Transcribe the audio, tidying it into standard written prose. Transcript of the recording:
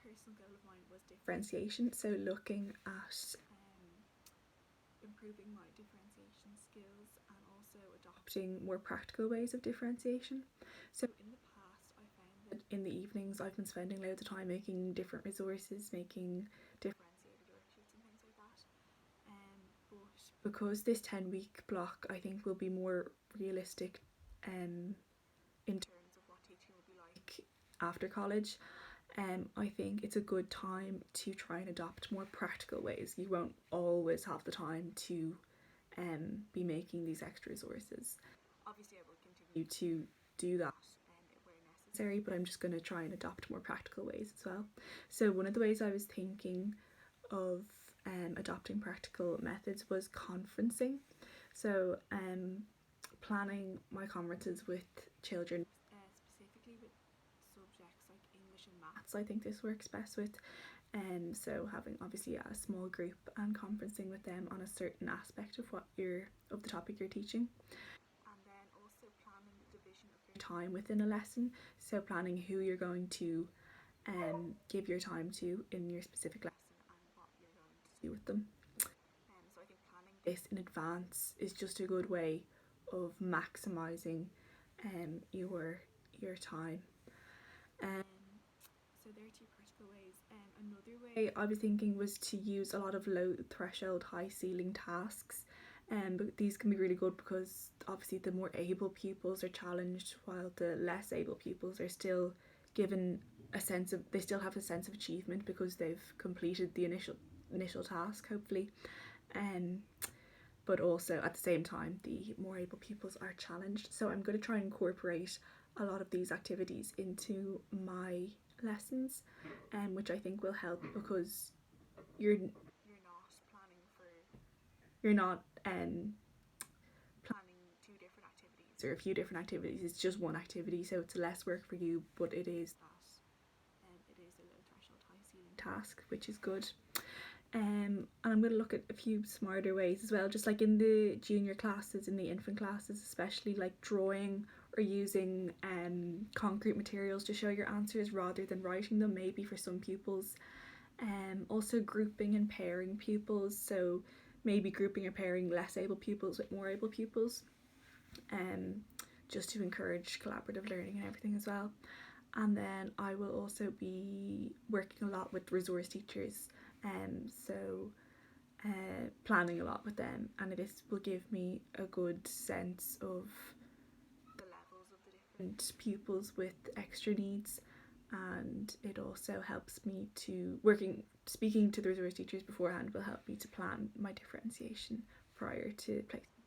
personal goal of mine was differentiation, so looking at improving my differentiation skills and also adopting more practical ways of differentiation. So in the past I found that in the evenings I've been spending loads of time making different resources, making differentiated worksheets and things like that. But because this 10-week block I think will be more realistic in terms of what teaching will be like after college, I think it's a good time to try and adopt more practical ways. You won't always have the time to be making these extra resources. Obviously, I will continue to do that where necessary, but I'm just going to try and adopt more practical ways as well. So one of the ways I was thinking of adopting practical methods was conferencing. So planning my conferences with children, specifically with subjects like English and maths, I think this works best with. So having obviously a small group and conferencing with them on a certain aspect of the topic you're teaching. And then also planning the division of your time within a lesson. So planning who you're going to give your time to in your specific lesson and what you're going to do with them. So I think planning this in advance is just a good way of maximising your time. So there are two practical ways. Another way I was thinking was to use a lot of low threshold, high ceiling tasks. But these can be really good because obviously the more able pupils are challenged, while the less able pupils are still given they still have a sense of achievement because they've completed the initial task, hopefully. But also at the same time the more able pupils are challenged. So I'm going to try and incorporate a lot of these activities into my lessons, which I think will help because you're not planning two different activities or a few different activities. It's just one activity, so it's less work for you, but it is a low threshold, high ceiling task, which is good. And I'm going to look at a few smarter ways as well, just like in the junior classes, in the infant classes especially, like drawing or using concrete materials to show your answers rather than writing them, maybe for some pupils. Also grouping and pairing pupils, so maybe grouping or pairing less able pupils with more able pupils, just to encourage collaborative learning and everything as well. And then I will also be working a lot with resource teachers, so planning a lot with them, and this will give me a good sense of the levels of the different pupils with extra needs. And it also helps me to speaking to the resource teachers beforehand will help me to plan my differentiation prior to placement.